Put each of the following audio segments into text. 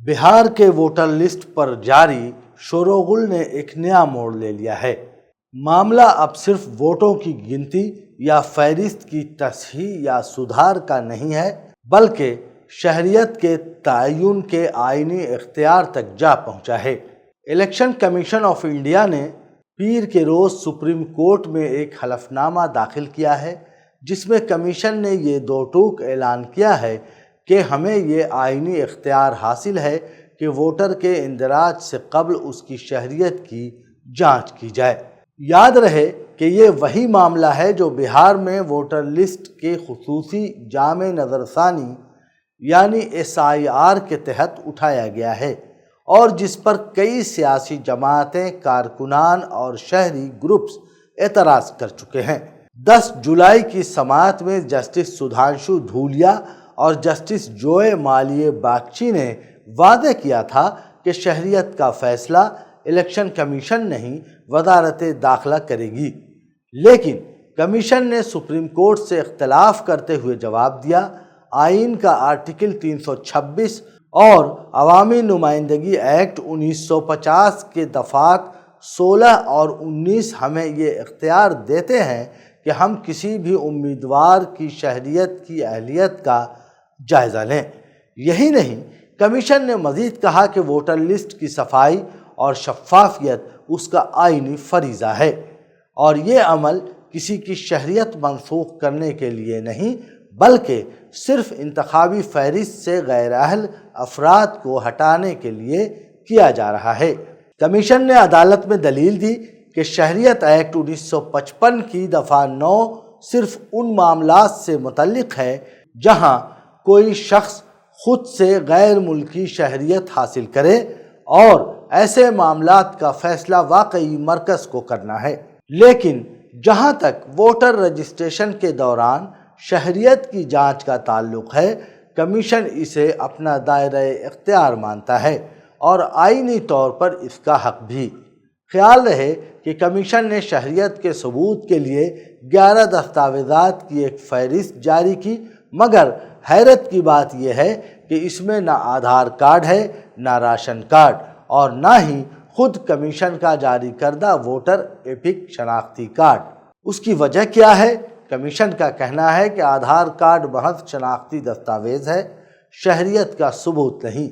بہار کے voter list پر جاری شورغل نے ایک نیا موڑ لے لیا ہے۔ معاملہ اب صرف ووٹوں کی گنتی یا فہرست کی تصحیح یا سدھار کا نہیں ہے، بلکہ شہریت کے تعین کے آئینی اختیار تک جا پہنچا ہے۔ الیکشن کمیشن آف انڈیا نے پیر کے روز سپریم کورٹ میں ایک حلف نامہ داخل کیا ہے، جس میں کمیشن نے یہ دو ٹوک اعلان کیا ہے کہ ہمیں یہ آئینی اختیار حاصل ہے کہ ووٹر کے اندراج سے قبل اس کی شہریت کی جانچ کی جائے۔ یاد رہے کہ یہ وہی معاملہ ہے جو بہار میں ووٹر لسٹ کے خصوصی جامع نظر ثانی یعنی SIR کے تحت اٹھایا گیا ہے اور جس پر کئی سیاسی جماعتیں، کارکنان اور شہری گروپس اعتراض کر چکے ہیں۔ 10 جولائی کی سماعت میں جسٹس سدھانشو دھولیا اور جسٹس جوئے مالیے باگچی نے واضح کیا تھا کہ شہریت کا فیصلہ الیکشن کمیشن نہیں، وزارت داخلہ کرے گی، لیکن کمیشن نے سپریم کورٹ سے اختلاف کرتے ہوئے جواب دیا، آئین کا آرٹیکل 326 اور عوامی نمائندگی ایکٹ 1950 کے دفعات 16 اور 19 ہمیں یہ اختیار دیتے ہیں کہ ہم کسی بھی امیدوار کی شہریت کی اہلیت کا جائزہ لیں۔ یہی نہیں، کمیشن نے مزید کہا کہ ووٹر لسٹ کی صفائی اور شفافیت اس کا آئینی فریضہ ہے اور یہ عمل کسی کی شہریت منسوخ کرنے کے لیے نہیں، بلکہ صرف انتخابی فہرست سے غیر اہل افراد کو ہٹانے کے لیے کیا جا رہا ہے۔ کمیشن نے عدالت میں دلیل دی کہ شہریت ایکٹ 1955 کی دفعہ 9 صرف ان معاملات سے متعلق ہے جہاں کوئی شخص خود سے غیر ملکی شہریت حاصل کرے اور ایسے معاملات کا فیصلہ واقعی مرکز کو کرنا ہے، لیکن جہاں تک ووٹر رجسٹریشن کے دوران شہریت کی جانچ کا تعلق ہے، کمیشن اسے اپنا دائرہ اختیار مانتا ہے اور آئینی طور پر اس کا حق بھی۔ خیال رہے کہ کمیشن نے شہریت کے ثبوت کے لیے 11 دستاویزات کی ایک فہرست جاری کی، مگر حیرت کی بات یہ ہے کہ اس میں نہ آدھار کارڈ ہے، نہ راشن کارڈ اور نہ ہی خود کمیشن کا جاری کردہ ووٹر ایپک شناختی کارڈ۔ اس کی وجہ کیا ہے؟ کمیشن کا کہنا ہے کہ آدھار کارڈ محض شناختی دستاویز ہے، شہریت کا ثبوت نہیں۔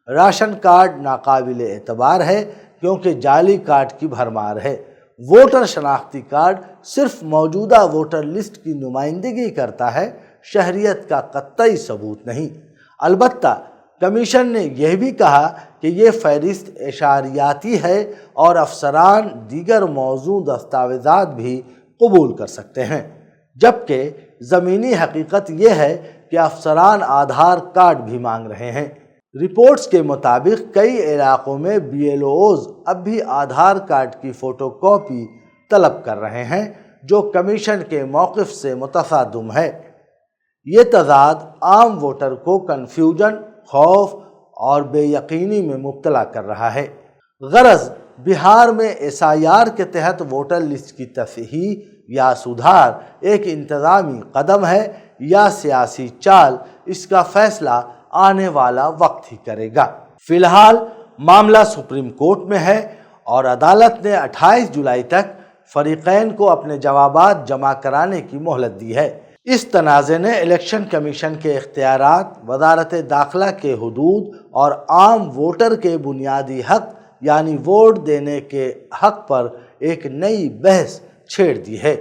راشن کارڈ ناقابل اعتبار ہے کیونکہ جعلی کارڈ کی بھرمار ہے۔ ووٹر شناختی کارڈ صرف موجودہ ووٹر لسٹ کی نمائندگی کرتا ہے، شہریت کا قطعی ثبوت نہیں۔ البتہ کمیشن نے یہ بھی کہا کہ یہ فہرست اشاریاتی ہے اور افسران دیگر موزوں دستاویزات بھی قبول کر سکتے ہیں، جبکہ زمینی حقیقت یہ ہے کہ افسران آدھار کارڈ بھی مانگ رہے ہیں۔ رپورٹس کے مطابق کئی علاقوں میں BLOs اب بھی آدھار کارڈ کی فوٹو کاپی طلب کر رہے ہیں، جو کمیشن کے موقف سے متصادم ہے۔ یہ تضاد عام ووٹر کو کنفیوژن، خوف اور بے یقینی میں مبتلا کر رہا ہے۔ غرض بہار میں SIR کے تحت ووٹر لسٹ کی تصحیح یا سدھار ایک انتظامی قدم ہے یا سیاسی چال، اس کا فیصلہ آنے والا وقت ہی کرے گا۔ فی الحال معاملہ سپریم کورٹ میں ہے اور عدالت نے 28 جولائی تک فریقین کو اپنے جوابات جمع کرانے کی مہلت دی ہے۔ اس تنازع نے الیکشن کمیشن کے اختیارات، وزارت داخلہ کے حدود اور عام ووٹر کے بنیادی حق یعنی ووٹ دینے کے حق پر ایک نئی بحث چھیڑ دی ہے۔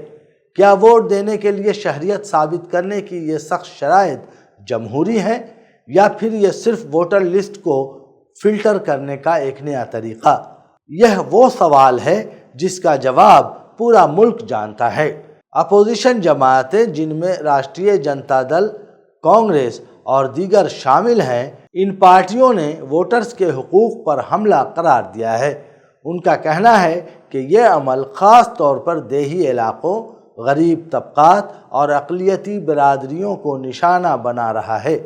کیا ووٹ دینے کے لیے شہریت ثابت کرنے کی یہ سخت شرائط جمہوری ہیں یا پھر یہ صرف ووٹر لسٹ کو فلٹر کرنے کا ایک نیا طریقہ؟ یہ وہ سوال ہے جس کا جواب پورا ملک جانتا ہے۔ اپوزیشن جماعتیں جن میں راشٹریہ جنتا دل، کانگریس اور دیگر شامل ہیں، ان پارٹیوں نے ووٹرز کے حقوق پر حملہ قرار دیا ہے۔ ان کا کہنا ہے کہ یہ عمل خاص طور پر دیہی علاقوں، غریب طبقات اور اقلیتی برادریوں کو نشانہ بنا رہا ہے،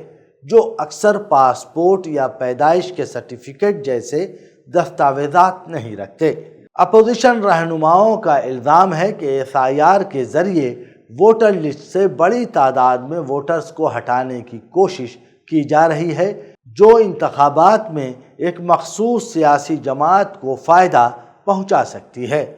جو اکثر پاسپورٹ یا پیدائش کے سرٹیفکیٹ جیسے دستاویزات نہیں رکھتے۔ اپوزیشن رہنماؤں کا الزام ہے کہ SIR کے ذریعے ووٹر لسٹ سے بڑی تعداد میں ووٹرز کو ہٹانے کی کوشش کی جا رہی ہے جو انتخابات میں ایک مخصوص سیاسی جماعت کو فائدہ پہنچا سکتی ہے۔